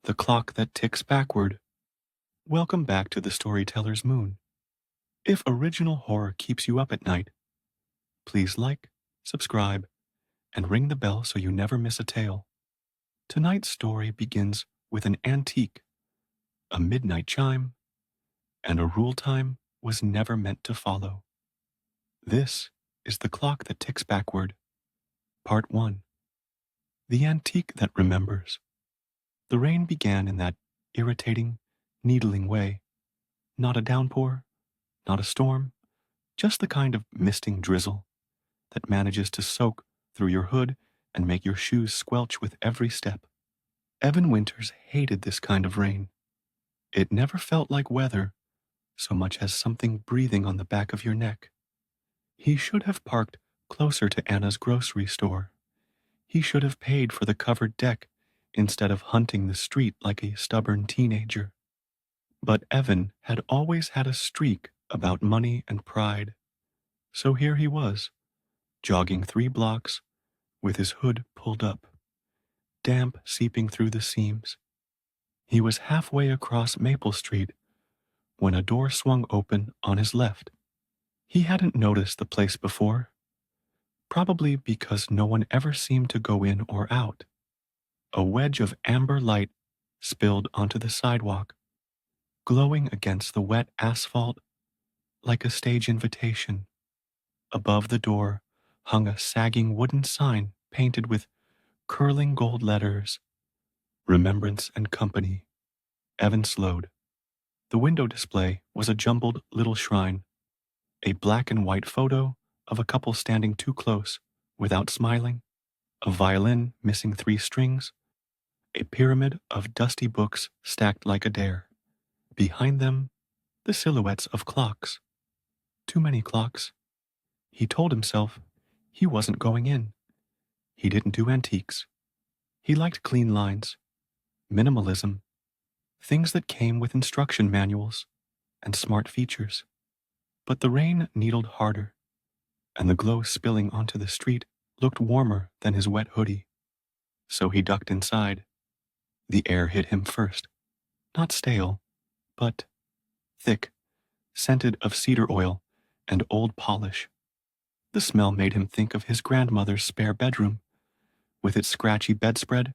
The clock that ticks backward. Welcome back to the Storyteller's Moon. If original horror keeps you up at night, please like, subscribe, and ring the bell so you never miss a tale. Tonight's story begins with an antique, a midnight chime, and a rule time was never meant to follow. This is The Clock That Ticks Backward, Part 1. The Antique That Remembers. The rain began in that irritating, needling way. Not a downpour, not a storm, just the kind of misting drizzle that manages to soak through your hood and make your shoes squelch with every step. Evan Winters hated this kind of rain. It never felt like weather so much as something breathing on the back of your neck. He should have parked closer to Anna's grocery store. He should have paid for the covered deck instead of hunting the street like a stubborn teenager. But Evan had always had a streak about money and pride. So here he was, jogging 3 blocks with his hood pulled up, damp seeping through the seams. He was halfway across Maple Street when a door swung open on his left. He hadn't noticed the place before, probably because no one ever seemed to go in or out. A wedge of amber light spilled onto the sidewalk, glowing against the wet asphalt like a stage invitation. Above the door hung a sagging wooden sign painted with curling gold letters, Remembrance and Company. Evan slowed. The window display was a jumbled little shrine, a black and white photo of a couple standing too close without smiling, a violin missing 3 strings, a pyramid of dusty books stacked like a dare. Behind them, the silhouettes of clocks. Too many clocks. He told himself he wasn't going in. He didn't do antiques. He liked clean lines, minimalism, things that came with instruction manuals and smart features. But the rain needled harder, and the glow spilling onto the street looked warmer than his wet hoodie. So he ducked inside. The air hit him first, not stale, but thick, scented of cedar oil and old polish. The smell made him think of his grandmother's spare bedroom, with its scratchy bedspread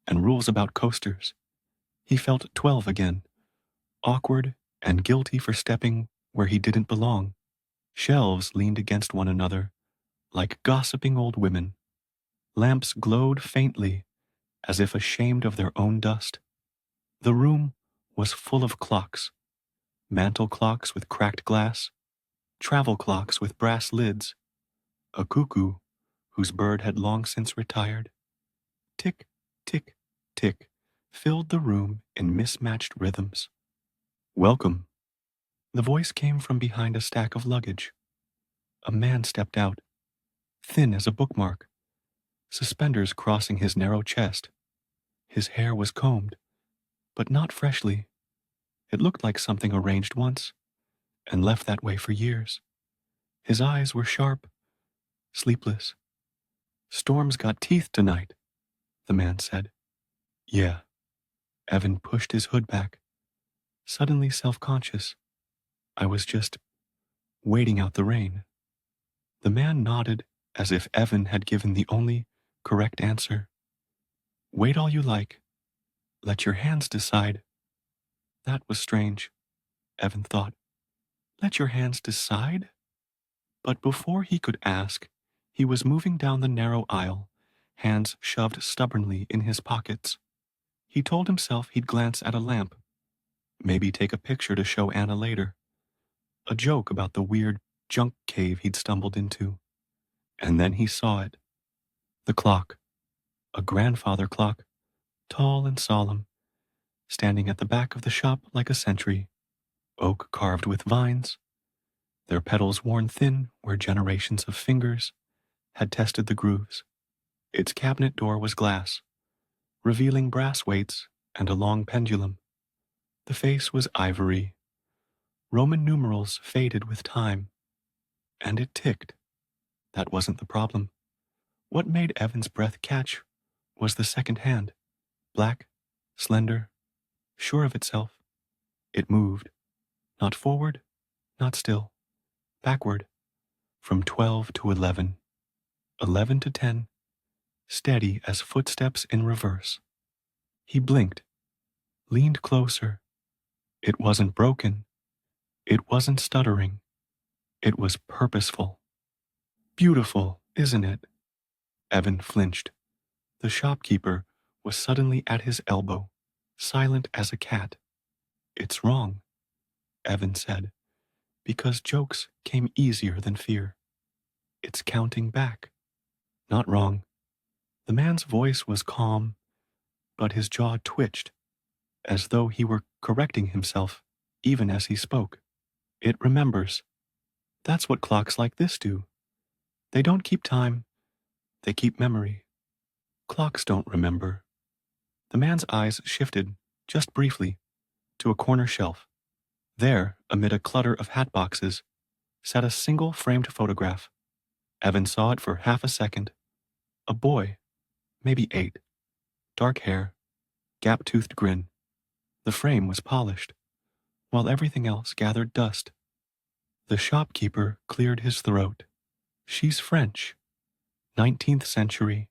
and rules about coasters. He felt 12 again, awkward and guilty for stepping where he didn't belong. Shelves leaned against one another, like gossiping old women. Lamps glowed faintly, as if ashamed of their own dust. The room was full of clocks, mantel clocks with cracked glass, travel clocks with brass lids, a cuckoo whose bird had long since retired. Tick, tick, tick filled the room in mismatched rhythms. Welcome. The voice came from behind a stack of luggage. A man stepped out, thin as a bookmark, suspenders crossing his narrow chest. His hair was combed, but not freshly. It looked like something arranged once and left that way for years. His eyes were sharp, sleepless. Storm's got teeth tonight, the man said. Yeah. Evan pushed his hood back, suddenly self-conscious. I was just waiting out the rain. The man nodded as if Evan had given the only correct answer. Wait all you like. Let your hands decide. That was strange, Evan thought. Let your hands decide? But before he could ask, he was moving down the narrow aisle, hands shoved stubbornly in his pockets. He told himself he'd glance at a lamp, maybe take a picture to show Anna later, a joke about the weird junk cave he'd stumbled into. And then he saw it. The clock, a grandfather clock, tall and solemn, standing at the back of the shop like a sentry, oak carved with vines, their petals worn thin where generations of fingers had tested the grooves. Its cabinet door was glass, revealing brass weights and a long pendulum. The face was ivory. Roman numerals faded with time. And it ticked. That wasn't the problem. What made Evan's breath catch was the second hand, black, slender, Sure of itself, it moved, not forward, not still, backward, from 12 to 11, 11 to 10, steady as footsteps in reverse. He blinked, leaned closer. It wasn't broken. It wasn't stuttering. It was purposeful. Beautiful, isn't it? Evan flinched. The shopkeeper was suddenly at his elbow, silent as a cat. It's wrong, Evan said, because jokes came easier than fear. It's counting back. Not wrong. The man's voice was calm, but his jaw twitched, as though he were correcting himself even as he spoke. It remembers. That's what clocks like this do. They don't keep time, they keep memory. Clocks don't remember. The man's eyes shifted, just briefly, to a corner shelf. There, amid a clutter of hat boxes, sat a single framed photograph. Evan saw it for half a second. A boy, maybe 8, dark hair, gap-toothed grin. The frame was polished, while everything else gathered dust. The shopkeeper cleared his throat. She's French, 19th century,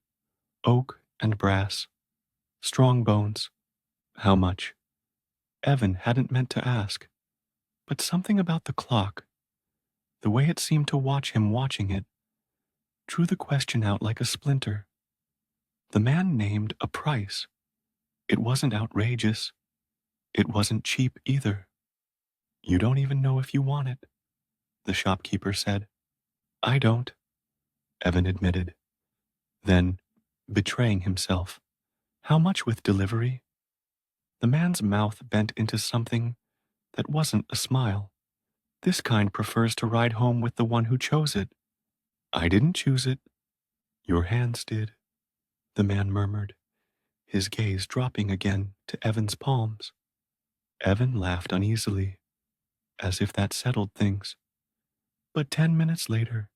oak and brass, strong bones. How much? Evan hadn't meant to ask, but something about the clock, the way it seemed to watch him watching it, drew the question out like a splinter. The man named a price. It wasn't outrageous. It wasn't cheap either. You don't even know if you want it, the shopkeeper said. I don't, Evan admitted. Then, betraying himself, how much with delivery? The man's mouth bent into something that wasn't a smile. This kind prefers to ride home with the one who chose it. I didn't choose it. Your hands did, the man murmured, his gaze dropping again to Evan's palms. Evan laughed uneasily, as if that settled things. But 10 minutes later,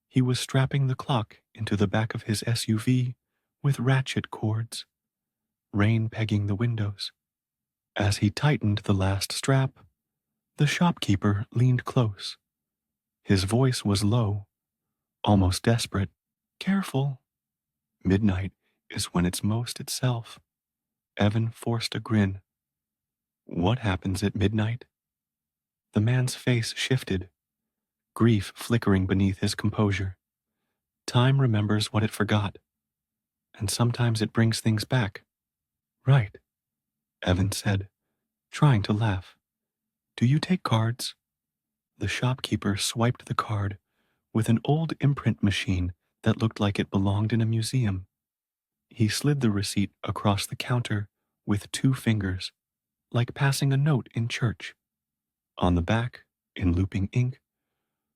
he was strapping the clock into the back of his SUV with ratchet cords, rain pegging the windows. As he tightened the last strap, the shopkeeper leaned close. His voice was low, almost desperate. Careful. Midnight is when it's most itself. Evan forced a grin. What happens at midnight? The man's face shifted, grief flickering beneath his composure. Time remembers what it forgot, and sometimes it brings things back. Right, Evan said, trying to laugh. Do you take cards? The shopkeeper swiped the card with an old imprint machine that looked like it belonged in a museum. He slid the receipt across the counter with 2 fingers, like passing a note in church. On the back, in looping ink,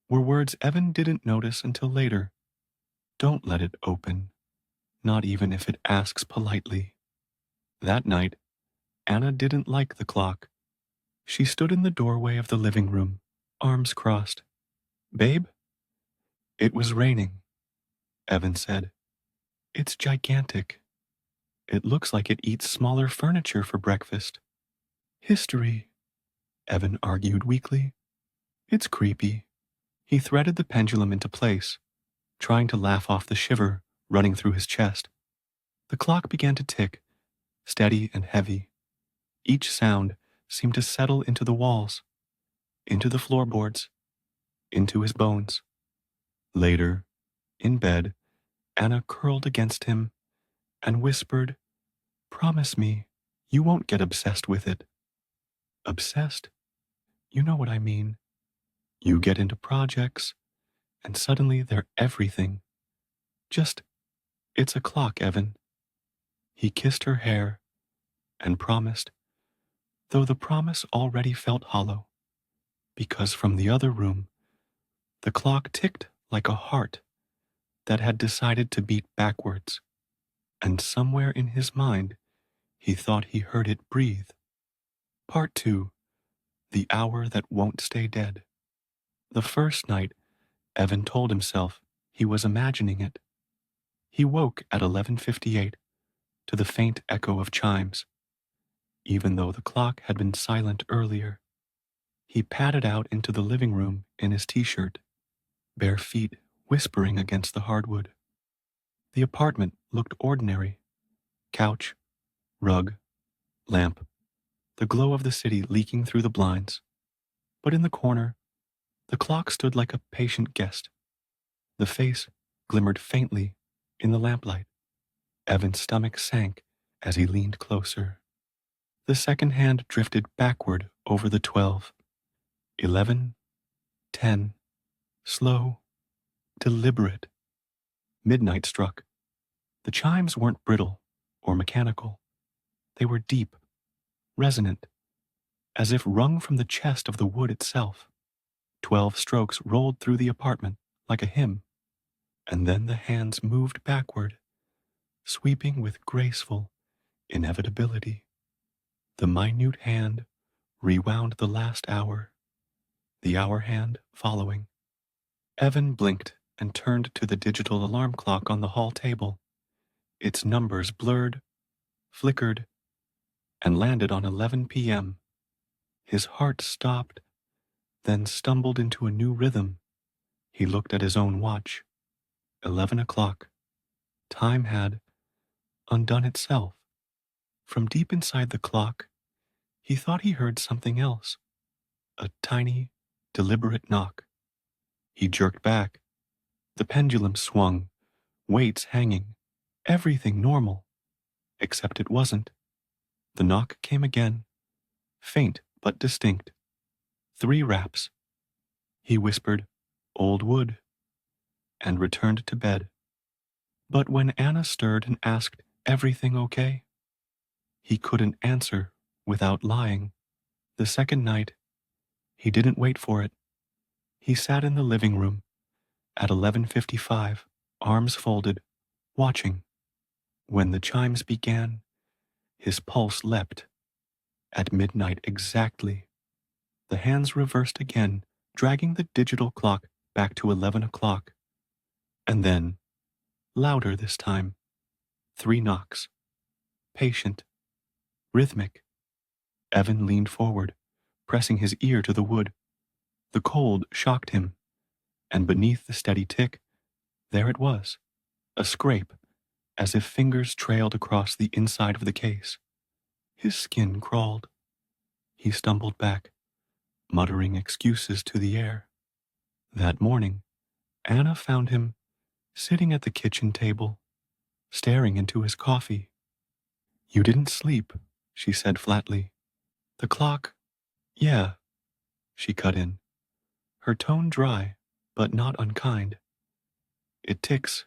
were words Evan didn't notice until later. Don't let it open, not even if it asks politely. That night, Anna didn't like the clock. She stood in the doorway of the living room, arms crossed. Babe? It was raining, Evan said. It's gigantic. It looks like it eats smaller furniture for breakfast. History, Evan argued weakly. It's creepy. He threaded the pendulum into place, trying to laugh off the shiver running through his chest. The clock began to tick, steady and heavy. Each sound seemed to settle into the walls, into the floorboards, into his bones. Later, in bed, Anna curled against him and whispered, Promise me you won't get obsessed with it. Obsessed? You know what I mean. You get into projects, and suddenly they're everything. Just, it's a clock, Evan. He kissed her hair and promised, though the promise already felt hollow, because from the other room, the clock ticked like a heart that had decided to beat backwards, and somewhere in his mind, he thought he heard it breathe. Part 2. The Hour That Won't Stay Dead. The first night, Evan told himself he was imagining it. He woke at 11:58 to the faint echo of chimes. even though the clock had been silent earlier. He padded out into the living room in his t-shirt, bare feet whispering against the hardwood. The apartment looked ordinary. Couch, rug, lamp, the glow of the city leaking through the blinds. But in the corner, the clock stood like a patient guest. The face glimmered faintly in the lamplight. Evan's stomach sank as he leaned closer. The second hand drifted backward over the 12. 11, 10, slow, deliberate. Midnight struck. The chimes weren't brittle or mechanical. They were deep, resonant, as if wrung from the chest of the wood itself. 12 strokes rolled through the apartment like a hymn, and then the hands moved backward, sweeping with graceful inevitability. The minute hand rewound the last hour, the hour hand following. Evan blinked and turned to the digital alarm clock on the hall table. Its numbers blurred, flickered, and landed on 11 p.m. His heart stopped, then stumbled into a new rhythm. He looked at his own watch. 11 o'clock. Time had undone itself. From deep inside the clock, he thought he heard something else. A tiny, deliberate knock. He jerked back. The pendulum swung, weights hanging, everything normal. Except it wasn't. The knock came again, faint but distinct. 3 raps. He whispered, "Old wood," and returned to bed. But when Anna stirred and asked, "Everything okay?" he couldn't answer without lying. The second night, he didn't wait for it. He sat in the living room at 11:55, arms folded, watching. When the chimes began, his pulse leapt. At midnight exactly, the hands reversed again, dragging the digital clock back to 11 o'clock. And then, louder this time, 3 knocks. Patient, rhythmic. Evan leaned forward, pressing his ear to the wood. The cold shocked him, and beneath the steady tick, there it was, a scrape, as if fingers trailed across the inside of the case. His skin crawled. He stumbled back, muttering excuses to the air. That morning, Anna found him sitting at the kitchen table, staring into his coffee. "You didn't sleep," she said flatly. "The clock—" "Yeah," she cut in, her tone dry but not unkind. "It ticks.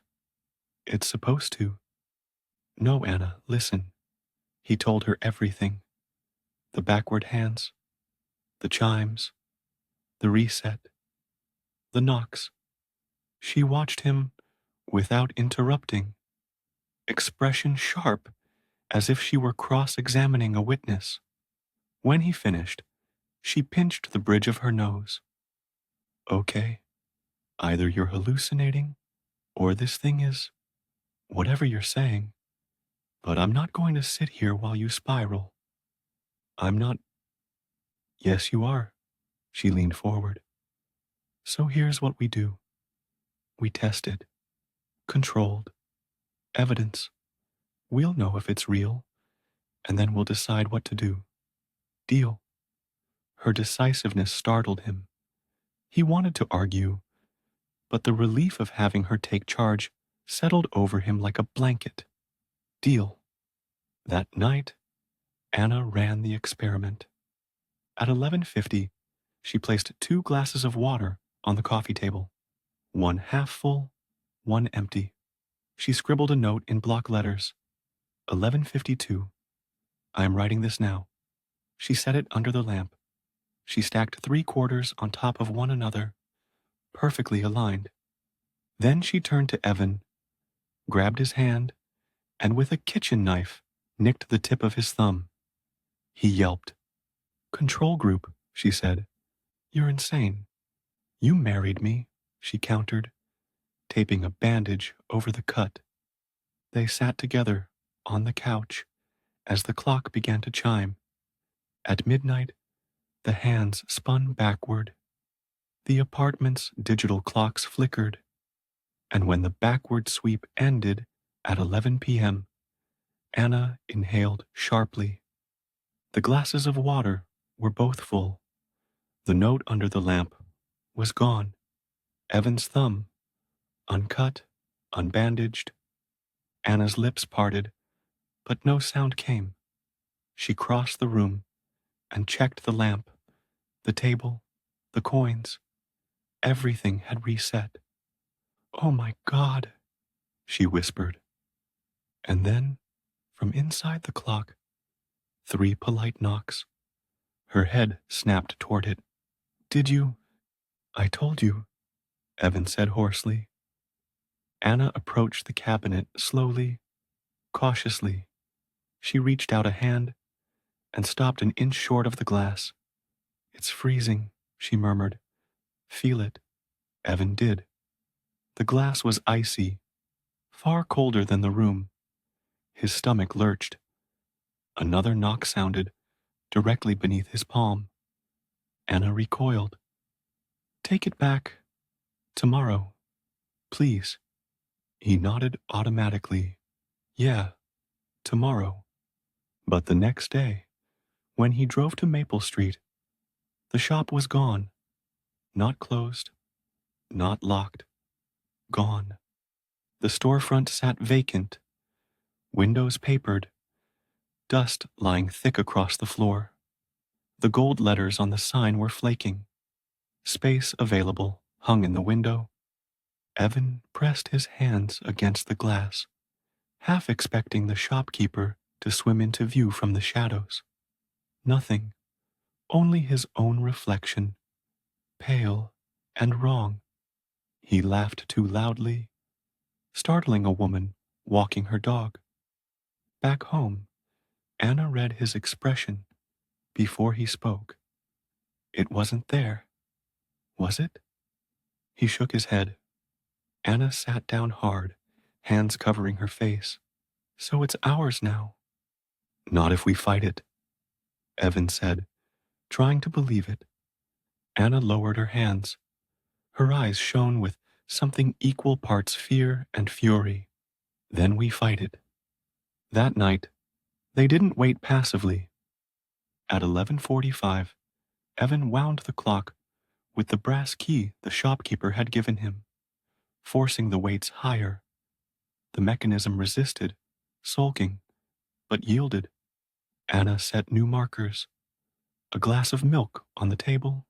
It's supposed to." "No, Anna, listen." He told her everything. The backward hands, the chimes, the reset, the knocks. She watched him without interrupting, expression sharp as if she were cross-examining a witness. When he finished, she pinched the bridge of her nose. "Okay, either you're hallucinating or this thing is whatever you're saying, but I'm not going to sit here while you spiral. I'm not—" "Yes, you are." She leaned forward. "So here's what we do. We test it. Controlled. Evidence. We'll know if it's real, and then we'll decide what to do. Deal." Her decisiveness startled him. He wanted to argue, but the relief of having her take charge settled over him like a blanket. Deal. That night, Anna ran the experiment. At 11:50, she placed 2 glasses of water on the coffee table, one half full, one empty. She scribbled a note in block letters. 11:52. I am writing this now. She set it under the lamp. She stacked 3 quarters on top of one another, perfectly aligned. Then she turned to Evan, grabbed his hand, and with a kitchen knife, nicked the tip of his thumb. He yelped. "Control group," she said. "You're insane." "You married me," she countered, taping a bandage over the cut. They sat together on the couch as the clock began to chime. At midnight, the hands spun backward. The apartment's digital clocks flickered, and when the backward sweep ended at 11 p.m., Anna inhaled sharply. The glasses of water were both full. The note under the lamp was gone. Evan's thumb, uncut, unbandaged. Anna's lips parted, but no sound came. She crossed the room and checked the lamp, the table, the coins. Everything had reset. "Oh my God," she whispered. And then, from inside the clock, 3 polite knocks. Her head snapped toward it. "Did you?" "I told you," Evan said hoarsely. Anna approached the cabinet slowly, cautiously. She reached out a hand and stopped an inch short of the glass. "It's freezing," she murmured. "Feel it." Evan did. The glass was icy, far colder than the room. His stomach lurched. Another knock sounded, directly beneath his palm. Anna recoiled. "Take it back. Tomorrow. Please." He nodded automatically. "Yeah, tomorrow." But the next day, when he drove to Maple Street, the shop was gone. Not closed, not locked. Gone. The storefront sat vacant, windows papered, dust lying thick across the floor. The gold letters on the sign were flaking. "Space available" hung in the window. Evan pressed his hands against the glass, half expecting the shopkeeper to swim into view from the shadows. Nothing, only his own reflection, pale and wrong. He laughed too loudly, startling a woman walking her dog. Back home, Anna read his expression before he spoke. It wasn't there, was it? He shook his head. Anna sat down hard, hands covering her face. "So it's ours now." "Not if we fight it," Evan said, trying to believe it. Anna lowered her hands. Her eyes shone with something equal parts fear and fury. "Then we fight it." That night, they didn't wait passively. At 11:45, Evan wound the clock with the brass key the shopkeeper had given him, forcing the weights higher. The mechanism resisted, sulking, but yielded. Anna set new markers. A glass of milk on the table,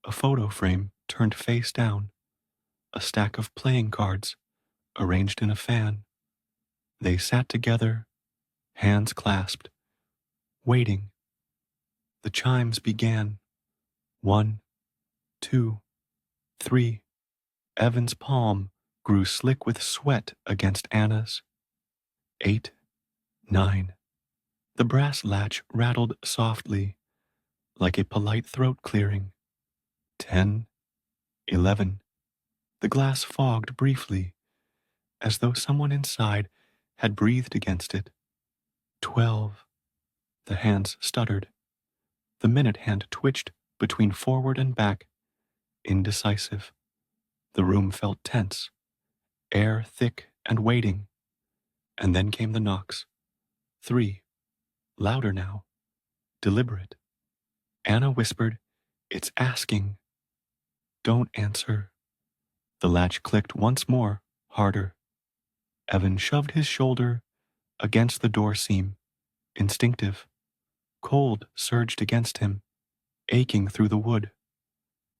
a photo frame turned face down, a stack of playing cards arranged in a fan. They sat together, hands clasped, waiting. The chimes began. 1, 2, 3. Evan's palm grew slick with sweat against Anna's. 8, 9. The brass latch rattled softly, like a polite throat clearing. 10, 11. The glass fogged briefly, as though someone inside had breathed against it. 12. The hands stuttered. The minute hand twitched between forward and back, indecisive. The room felt tense, air thick and waiting. And then came the knocks. 3. Louder now, deliberate. Anna whispered, "It's asking." "Don't answer." The latch clicked once more, harder. Evan shoved his shoulder against the door seam, instinctive. Cold surged against him, aching through the wood.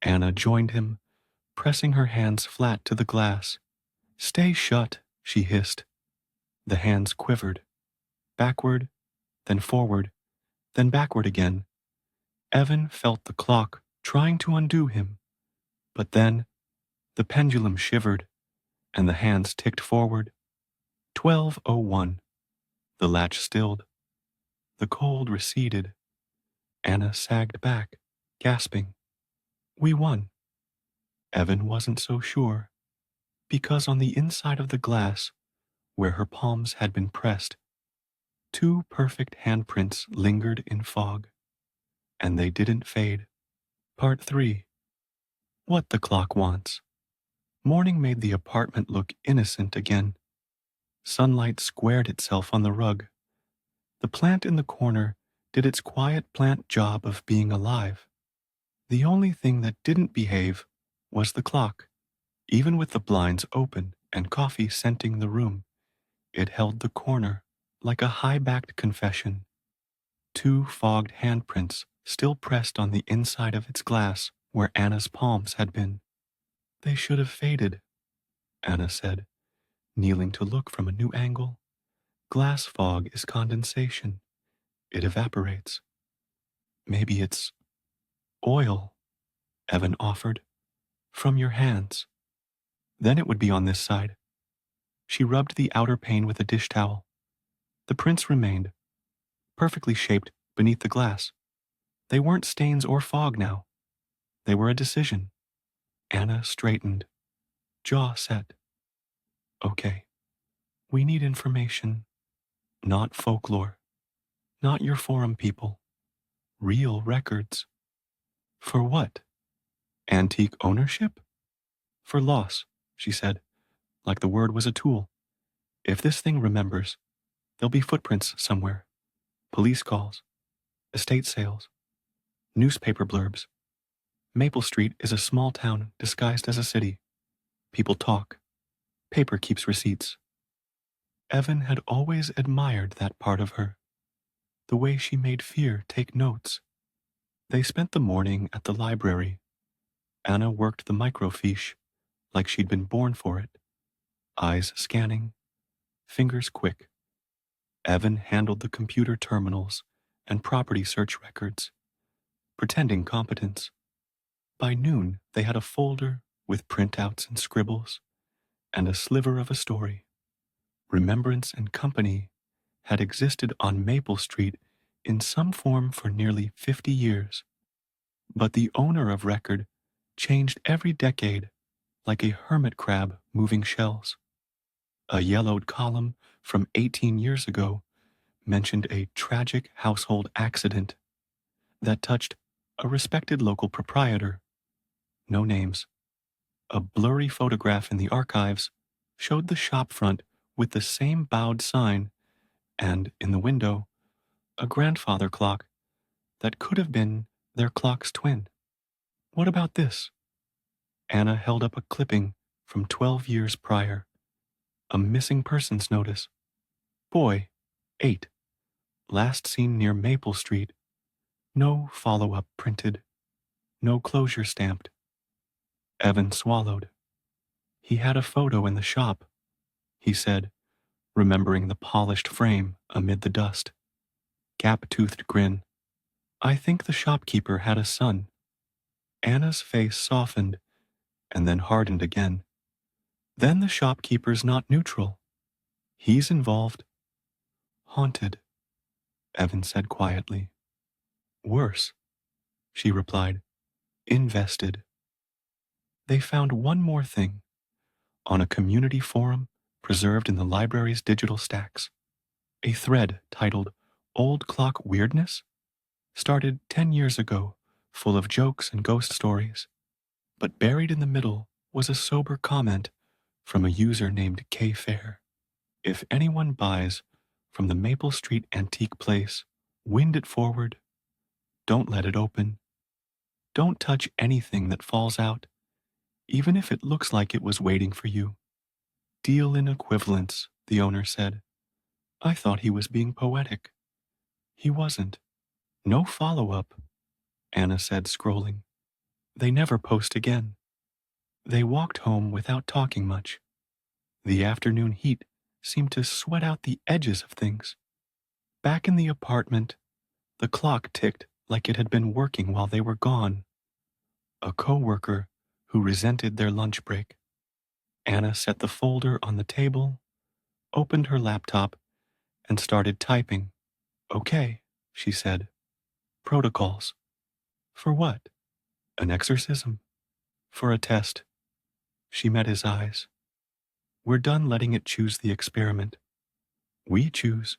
Anna joined him, pressing her hands flat to the glass. "Stay shut," she hissed. The hands quivered. Backward, then forward, then backward again. Evan felt the clock trying to undo him. But then, the pendulum shivered, and the hands ticked forward. 12:01. The latch stilled. The cold receded. Anna sagged back, gasping. "We won." Evan wasn't so sure, because on the inside of the glass, where her palms had been pressed, 2 perfect handprints lingered in fog. and they didn't fade. Part 3. What the Clock Wants. Morning made the apartment look innocent again. Sunlight squared itself on the rug. The plant in the corner did its quiet plant job of being alive. The only thing that didn't behave was the clock. Even with the blinds open and coffee scenting the room, it held the corner like a high-backed confession. 2 fogged handprints still pressed on the inside of its glass where Anna's palms had been. They should have faded, Anna said, kneeling to look from a new angle. Glass fog is condensation. It evaporates. Maybe it's oil, Evan offered, from your hands. Then it would be on this side. She rubbed the outer pane with a dish towel. The prints remained, perfectly shaped beneath the glass. They weren't stains or fog now. They were a decision. Anna straightened, jaw set. Okay, we need information, not folklore, not your forum people. Real records. For what? Antique ownership? For loss, she said, like the word was a tool. If this thing remembers, there'll be footprints somewhere. Police calls, estate sales, newspaper blurbs. Maple Street is a small town disguised as a city. People talk. Paper keeps receipts. Evan had always admired that part of her, the way she made fear take notes. They spent the morning at the library. Anna worked the microfiche like she'd been born for it, eyes scanning, fingers quick. Evan handled the computer terminals and property search records, pretending competence. By noon, they had a folder with printouts and scribbles, and a sliver of a story. Remembrance and Company had existed on Maple Street in some form for nearly 50 years, but the owner of record changed every decade like a hermit crab moving shells. A yellowed column from 18 years ago mentioned a tragic household accident that touched a respected local proprietor. No names. A blurry photograph in the archives showed the shop front with the same bowed sign, and in the window, a grandfather clock that could have been their clock's twin. What about this? Anna held up a clipping from 12 years prior. A missing persons notice. Boy, 8. Last seen near Maple Street. No follow-up printed. No closure stamped. Evan swallowed. He had a photo in the shop, he said, remembering the polished frame amid the dust. Gap-toothed grin. I think the shopkeeper had a son. Anna's face softened and then hardened again. Then the shopkeeper's not neutral. He's involved. Haunted, Evan said quietly. Worse, she replied. Invested. They found one more thing. On a community forum preserved in the library's digital stacks. A thread titled Old Clock Weirdness started 10 years ago, full of jokes and ghost stories. But buried in the middle was a sober comment from a user named K Fair. If anyone buys from the Maple Street antique place, wind it forward. Don't let it open. Don't touch anything that falls out, even if it looks like it was waiting for you. Deal in equivalents, the owner said. I thought he was being poetic. He wasn't. No follow-up, Anna said, scrolling. They never post again. They walked home without talking much. The afternoon heat seemed to sweat out the edges of things. Back in the apartment, the clock ticked like it had been working while they were gone. A co-worker who resented their lunch break. Anna set the folder on the table, opened her laptop, and started typing. Okay, she said. Protocols. For what? An exorcism? For a test. She met his eyes. We're done letting it choose the experiment. We choose.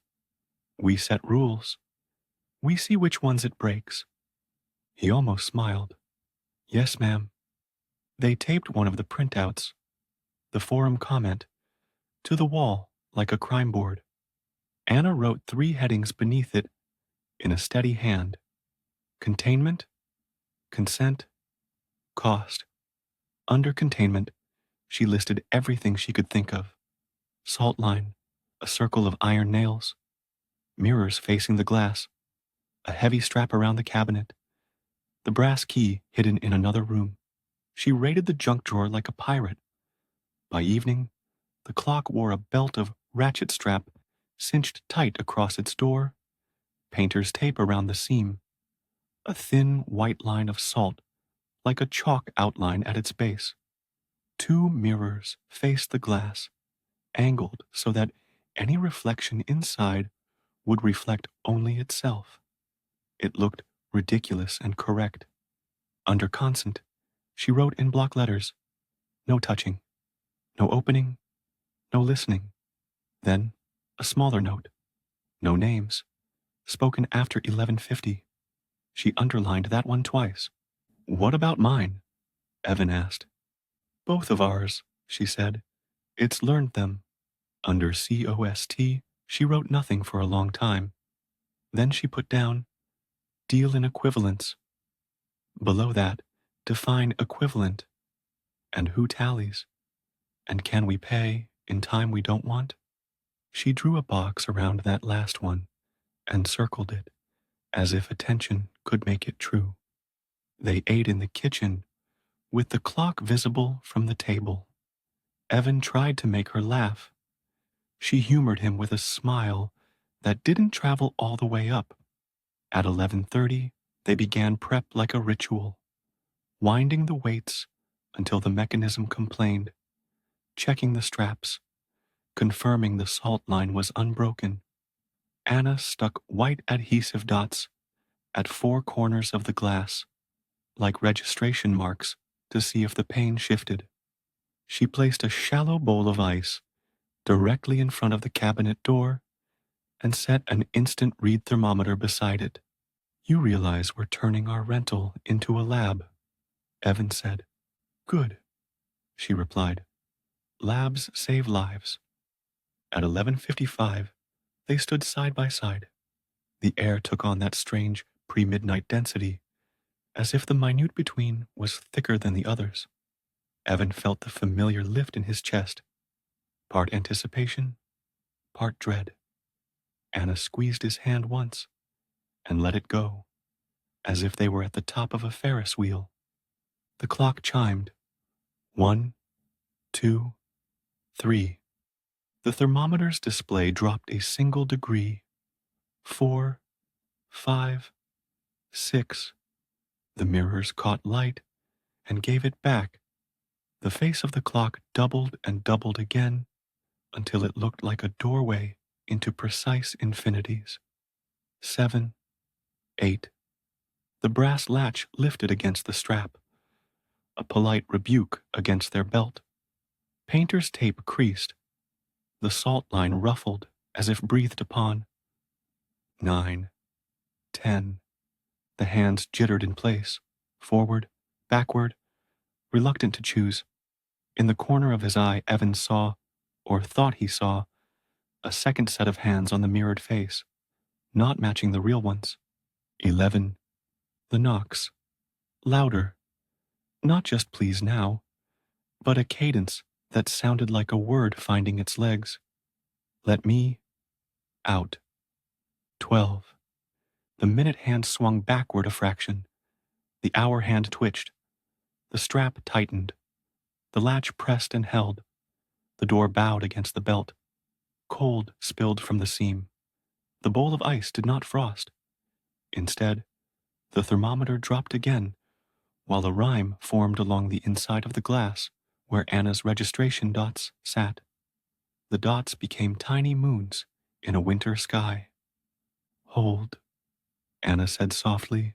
We set rules. We see which ones it breaks. He almost smiled. Yes, ma'am. They taped one of the printouts, the forum comment, to the wall like a crime board. Anna wrote 3 headings beneath it in a steady hand: containment, consent, cost. Under containment, she listed everything she could think of: salt line, a circle of iron nails, mirrors facing the glass, a heavy strap around the cabinet, the brass key hidden in another room. She raided the junk drawer like a pirate. By evening, the clock wore a belt of ratchet strap cinched tight across its door, painter's tape around the seam, a thin white line of salt like a chalk outline at its base. 2 mirrors faced the glass, angled so that any reflection inside would reflect only itself. It looked ridiculous and correct. Under consent, she wrote in block letters, no touching, no opening, no listening. Then, a smaller note, no names, spoken after 11:50. She underlined that one twice. What about mine? Evan asked. Both of ours, she said. It's learned them. Under COST, she wrote nothing for a long time. Then she put down, deal in equivalents. Below that, define equivalent. And who tallies? And can we pay in time we don't want? She drew a box around that last one and circled it, as if attention could make it true. They ate in the kitchen, with the clock visible from the table. Evan tried to make her laugh. She humored him with a smile that didn't travel all the way up. At 11:30, they began prep like a ritual, winding the weights until the mechanism complained, checking the straps, confirming the salt line was unbroken. Anna stuck white adhesive dots at 4 corners of the glass, like registration marks, to see if the pain shifted. She placed a shallow bowl of ice directly in front of the cabinet door and set an instant read thermometer beside it. You realize we're turning our rental into a lab, Evan said. Good, she replied. Labs save lives. At 11:55, they stood side by side. The air took on that strange pre-midnight density, as if the minute between was thicker than the others. Evan felt the familiar lift in his chest, part anticipation, part dread. Anna squeezed his hand once and let it go, as if they were at the top of a Ferris wheel. The clock chimed. 1, 2, 3. The thermometer's display dropped a single degree. 4, 5, 6. The mirrors caught light and gave it back. The face of the clock doubled and doubled again until it looked like a doorway into precise infinities. 7, 8. The brass latch lifted against the strap, a polite rebuke against their belt. Painter's tape creased. The salt line ruffled as if breathed upon. 9, 10. The hands jittered in place, forward, backward, reluctant to choose. In the corner of his eye, Evan saw, or thought he saw, a second set of hands on the mirrored face, not matching the real ones. 11. The knocks. Louder. Not just please now, but a cadence that sounded like a word finding its legs. Let me out. 12. The minute hand swung backward a fraction. The hour hand twitched. The strap tightened. The latch pressed and held. The door bowed against the belt. Cold spilled from the seam. The bowl of ice did not frost. Instead, the thermometer dropped again, while a rime formed along the inside of the glass where Anna's registration dots sat. The dots became tiny moons in a winter sky. Hold, Anna said softly,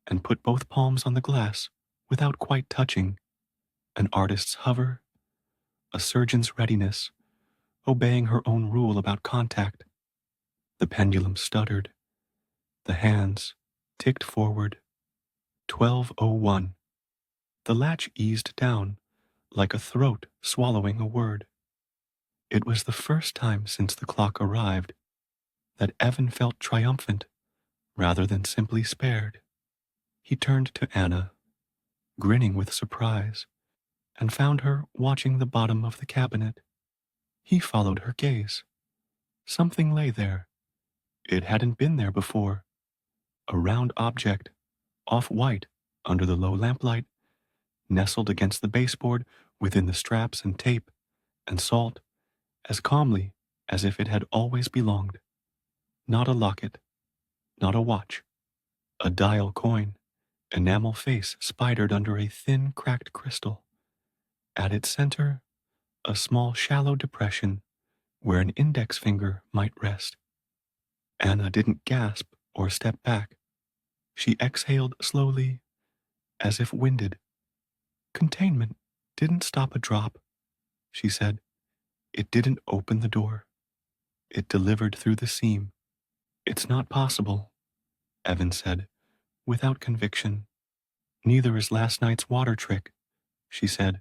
and put both palms on the glass without quite touching. An artist's hover, a surgeon's readiness, obeying her own rule about contact. The pendulum stuttered. The hands ticked forward. 12:01. The latch eased down, like a throat swallowing a word. It was the first time since the clock arrived that Evan felt triumphant rather than simply spared. He turned to Anna, grinning with surprise, and found her watching the bottom of the cabinet. He followed her gaze. Something lay there. It hadn't been there before. A round object, off-white under the low lamplight, nestled against the baseboard within the straps and tape and salt, as calmly as if it had always belonged. Not a locket, not a watch, a dial coin, enamel face spidered under a thin, cracked crystal. At its center, a small, shallow depression where an index finger might rest. Anna didn't gasp or step back. She exhaled slowly, as if winded. Containment didn't stop a drop, she said. It didn't open the door. It delivered through the seam. It's not possible, Evan said, without conviction. Neither is last night's water trick, she said.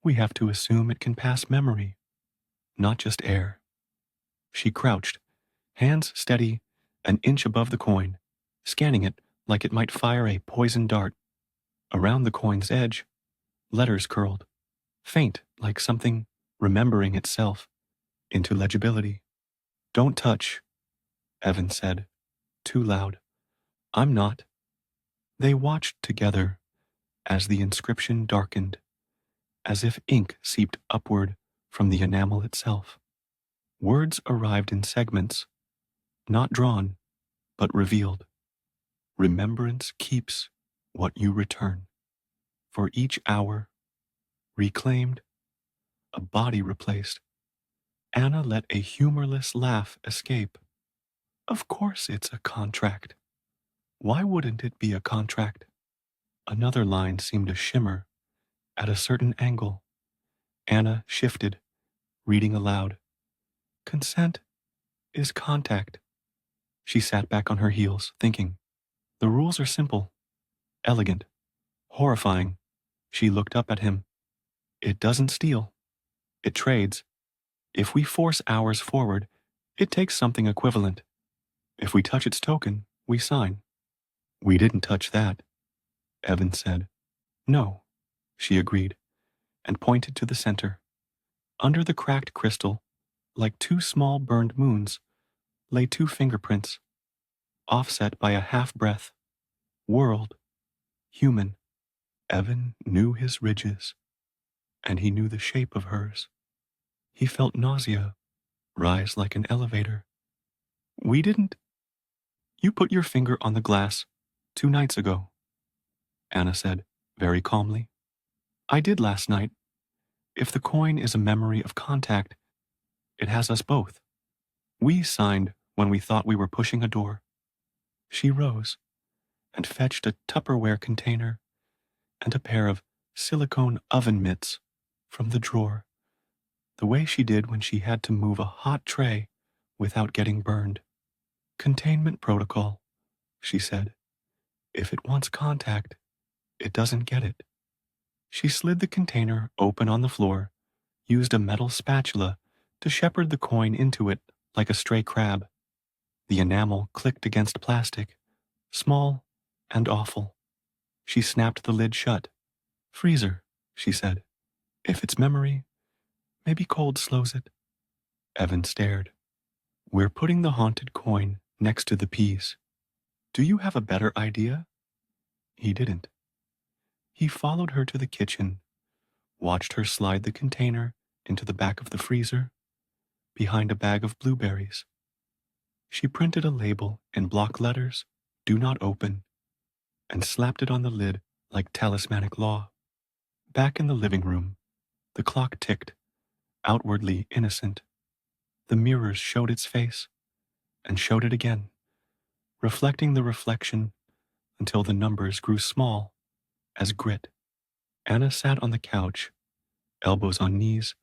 We have to assume it can pass memory, not just air. She crouched, hands steady, an inch above the coin, scanning it like it might fire a poison dart. Around the coin's edge, letters curled, faint like something remembering itself, into legibility. Don't touch, Evan said, too loud. I'm not. They watched together as the inscription darkened, as if ink seeped upward from the enamel itself. Words arrived in segments, not drawn, but revealed. Remembrance keeps what you return. For each hour, reclaimed, a body replaced. Anna let a humorless laugh escape. Of course it's a contract. Why wouldn't it be a contract? Another line seemed to shimmer at a certain angle. Anna shifted, reading aloud. Consent is contact. She sat back on her heels, thinking. The rules are simple, elegant, horrifying. She looked up at him. It doesn't steal. It trades. If we force ours forward, it takes something equivalent. If we touch its token, we sign. We didn't touch that, Evan said. No, she agreed, and pointed to the center. Under the cracked crystal, like two small burned moons, lay two fingerprints, offset by a half-breath. World, human. Evan knew his ridges, and he knew the shape of hers. He felt nausea rise like an elevator. We didn't. You put your finger on the glass 2 nights ago, Anna said, very calmly. I did last night. If the coin is a memory of contact, it has us both. We signed when we thought we were pushing a door. She rose and fetched a Tupperware container and a pair of silicone oven mitts from the drawer, the way she did when she had to move a hot tray without getting burned. Containment protocol, she said. If it wants contact, it doesn't get it. She slid the container open on the floor, used a metal spatula to shepherd the coin into it like a stray crab. The enamel clicked against plastic, small and awful. She snapped the lid shut. Freezer, she said. If it's memory, maybe cold slows it. Evan stared. We're putting the haunted coin next to the peas. Do you have a better idea? He didn't. He followed her to the kitchen, watched her slide the container into the back of the freezer, behind a bag of blueberries. She printed a label in block letters, "Do not open," and slapped it on the lid like talismanic law. Back in the living room, the clock ticked, outwardly innocent. The mirrors showed its face, and showed it again, reflecting the reflection until the numbers grew small as grit. Anna sat on the couch, elbows on knees,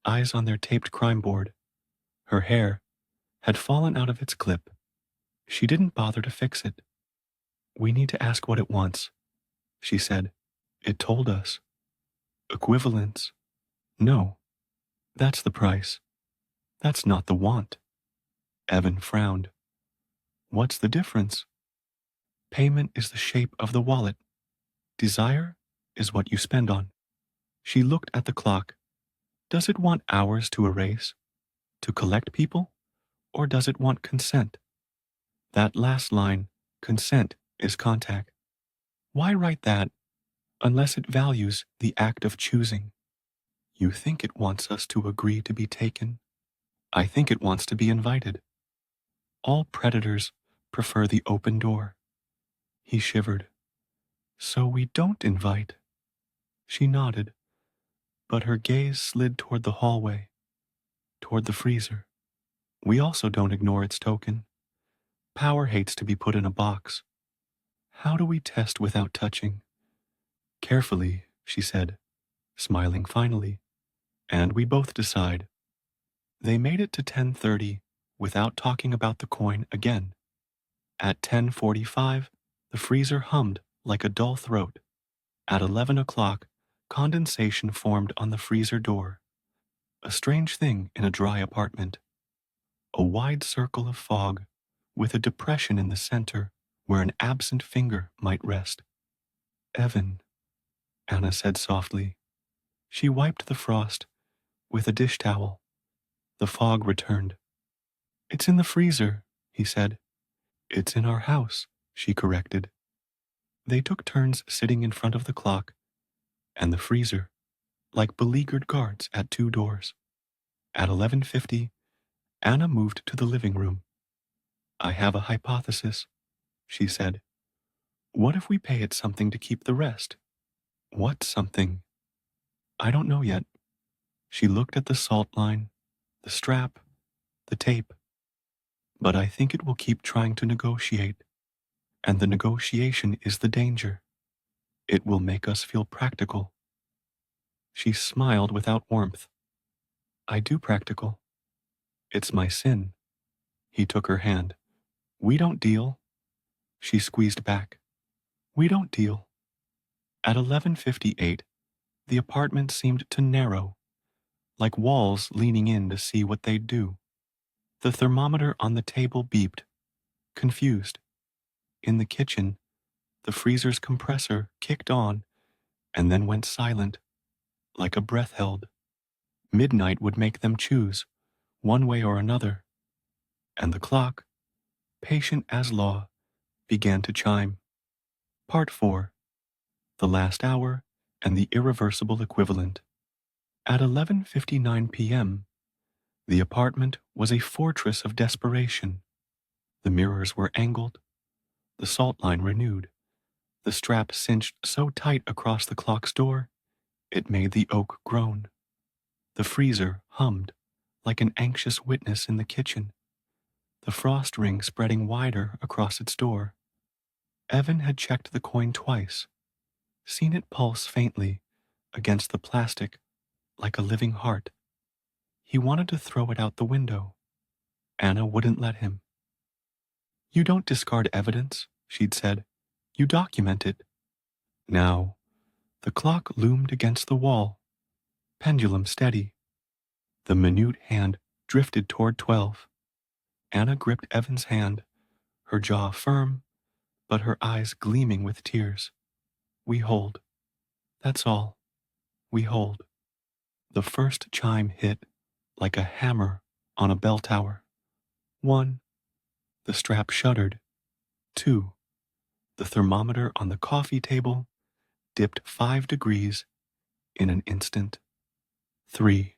eyes on their taped crime board. Her hair had fallen out of its clip. She didn't bother to fix it. We need to ask what it wants, she said. It told us. Equivalence. No, that's the price. That's not the want. Evan frowned. What's the difference? Payment is the shape of the wallet. Desire is what you spend on. She looked at the clock. Does it want hours to erase? To collect people? Or does it want consent? That last line, consent, is contact. Why write that unless it values the act of choosing? You think it wants us to agree to be taken? I think it wants to be invited. All predators prefer the open door. He shivered. So we don't invite. She nodded, but her gaze slid toward the hallway, toward the freezer. We also don't ignore its token. Power hates to be put in a box. How do we test without touching? Carefully, she said, smiling finally, and we both decide. They made it to 10:30 without talking about the coin again. At 10:45, the freezer hummed like a dull throat. At 11 o'clock, condensation formed on the freezer door. A strange thing in a dry apartment. A wide circle of fog with a depression in the center where an absent finger might rest. Evan, Anna said softly. She wiped the frost with a dish towel. The fog returned. It's in the freezer, he said. It's in our house, she corrected. They took turns sitting in front of the clock and the freezer, like beleaguered guards at two doors. At 11:50, Anna moved to the living room. I have a hypothesis, she said. What if we pay it something to keep the rest? What something? I don't know yet. She looked at the salt line, the strap, the tape. But I think it will keep trying to negotiate. And the negotiation is the danger. It will make us feel practical. She smiled without warmth. I do practical. It's my sin. He took her hand. We don't deal. She squeezed back. We don't deal. At 11:58, the apartment seemed to narrow, like walls leaning in to see what they'd do. The thermometer on the table beeped, confused. In the kitchen, the freezer's compressor kicked on and then went silent, like a breath held. Midnight would make them choose, one way or another. And the clock, patient as law, began to chime. Part 4. The last hour and the irreversible equivalent. At 11:59 p.m., the apartment was a fortress of desperation. The mirrors were angled, the salt line renewed, the strap cinched so tight across the clock's door, it made the oak groan. The freezer hummed like an anxious witness in the kitchen, the frost ring spreading wider across its door. Evan had checked the coin twice, seen it pulse faintly against the plastic like a living heart. He wanted to throw it out the window. Anna wouldn't let him. You don't discard evidence, she'd said. You document it. Now, the clock loomed against the wall, pendulum steady. The minute hand drifted toward 12. Anna gripped Evan's hand, her jaw firm, but her eyes gleaming with tears. We hold. That's all. We hold. The first chime hit like a hammer on a bell tower. 1. The strap shuddered. 2. The thermometer on the coffee table dipped 5 degrees in an instant. 3.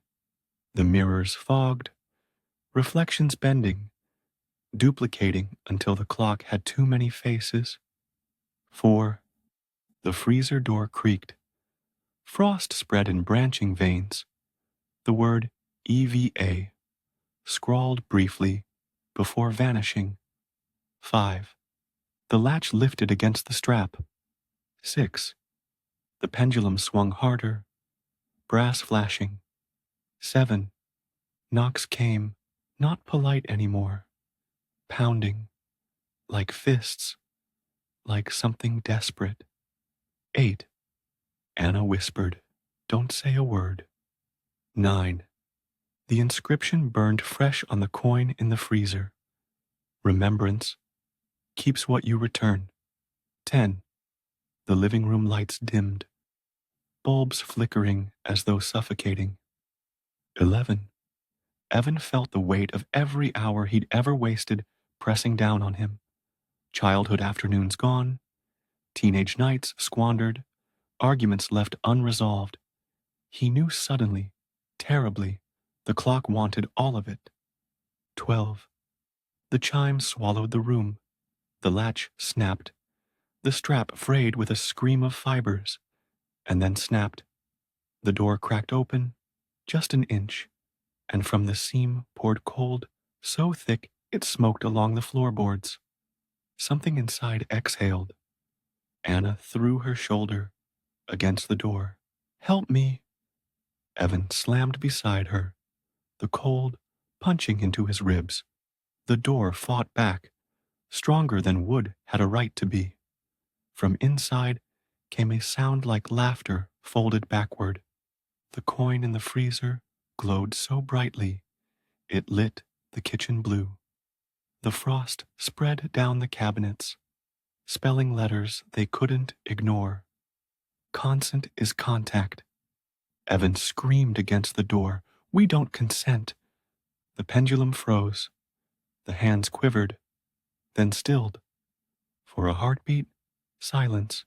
The mirrors fogged, reflections bending, duplicating until the clock had too many faces. 4. The freezer door creaked. Frost spread in branching veins. The word EVA scrawled briefly before vanishing. 5. The latch lifted against the strap. 6. The pendulum swung harder, brass flashing. 7. Knocks came, not polite anymore, pounding, like fists, like something desperate. 8. Anna whispered, "Don't say a word." 9. The inscription burned fresh on the coin in the freezer. Remembrance keeps what you return. 10. The living room lights dimmed, bulbs flickering as though suffocating. 11. Evan felt the weight of every hour he'd ever wasted pressing down on him. Childhood afternoons gone, teenage nights squandered, arguments left unresolved. He knew suddenly, terribly, the clock wanted all of it. 12. The chime swallowed the room. The latch snapped. The strap frayed with a scream of fibers, and then snapped. The door cracked open, just an inch, and from the seam poured cold, so thick it smoked along the floorboards. Something inside exhaled. Anna threw her shoulder against the door. "Help me!" Evan slammed beside her, the cold punching into his ribs. The door fought back, stronger than wood had a right to be. From inside came a sound like laughter folded backward. The coin in the freezer glowed so brightly it lit the kitchen blue. The frost spread down the cabinets, spelling letters they couldn't ignore. Consent is contact. Evan screamed against the door. "We don't consent." The pendulum froze. The hands quivered, then stilled. For a heartbeat, silence.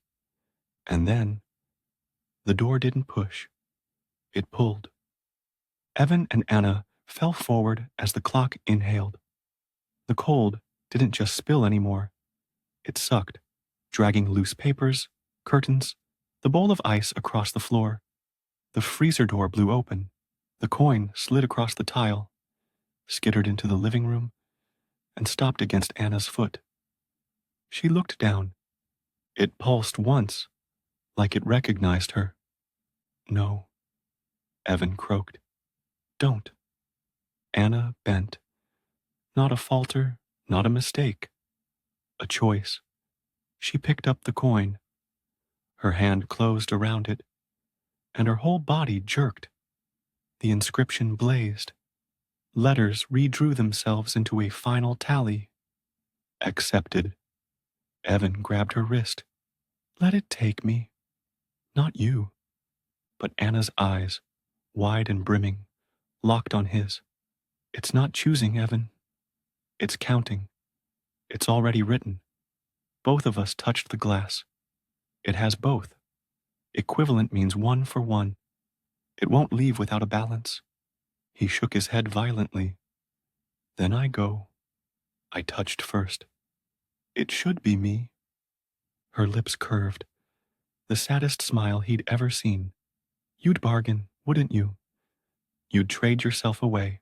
And then, the door didn't push. It pulled. Evan and Anna fell forward as the clock inhaled. The cold didn't just spill anymore. It sucked, dragging loose papers, curtains, the bowl of ice across the floor. The freezer door blew open. The coin slid across the tile, skittered into the living room, and stopped against Anna's foot. She looked down. It pulsed once, like it recognized her. "No," Evan croaked. "Don't." Anna bent. Not a falter, not a mistake. A choice. She picked up the coin. Her hand closed around it, and her whole body jerked. The inscription blazed. Letters redrew themselves into a final tally. Accepted. Evan grabbed her wrist. "Let it take me. Not you." But Anna's eyes, wide and brimming, locked on his. "It's not choosing, Evan. It's counting. It's already written. Both of us touched the glass. It has both. Equivalent means 1 for 1. It won't leave without a balance." He shook his head violently. "Then I go. I touched first. It should be me." Her lips curved, the saddest smile he'd ever seen. "You'd bargain, wouldn't you? You'd trade yourself away.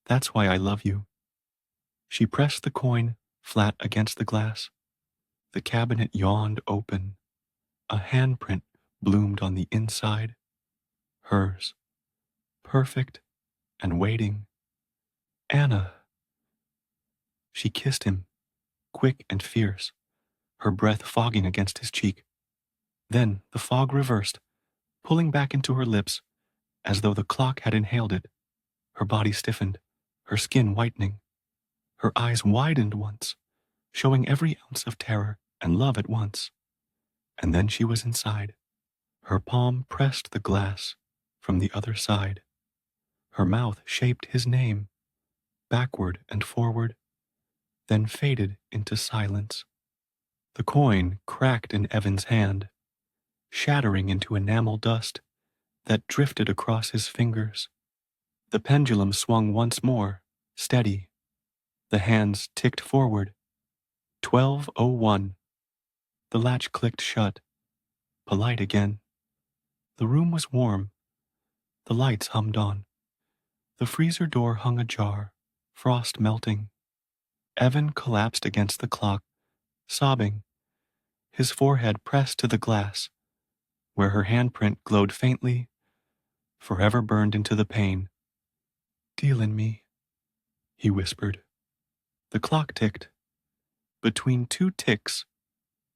That's why I love you." She pressed the coin flat against the glass. The cabinet yawned open. A handprint bloomed on the inside. Hers. Perfect and waiting. "Anna." She kissed him, quick and fierce, her breath fogging against his cheek. Then the fog reversed, pulling back into her lips as though the clock had inhaled it. Her body stiffened, her skin whitening. Her eyes widened once, showing every ounce of terror and love at once. And then she was inside. Her palm pressed the glass from the other side. Her mouth shaped his name, backward and forward, then faded into silence. The coin cracked in Evan's hand, shattering into enamel dust that drifted across his fingers. The pendulum swung once more, steady. The hands ticked forward. 12:01. The latch clicked shut, polite again. The room was warm. The lights hummed on. The freezer door hung ajar, frost melting. Evan collapsed against the clock, sobbing, his forehead pressed to the glass, where her handprint glowed faintly, forever burned into the pane. "Deal in me," he whispered. The clock ticked. Between two ticks,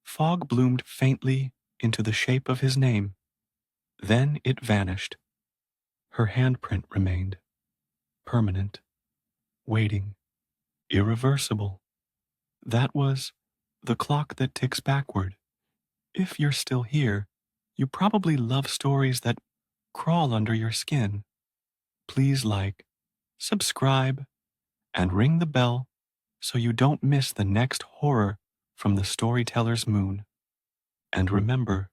fog bloomed faintly into the shape of his name. Then it vanished. Her handprint remained, permanent, waiting, irreversible. That was the clock that ticks backward. If you're still here, you probably love stories that crawl under your skin. Please like, subscribe, and ring the bell so you don't miss the next horror from the Storyteller's Moon. And remember,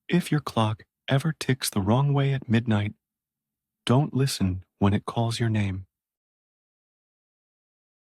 if your clock ever ticks the wrong way at midnight, don't listen when it calls your name.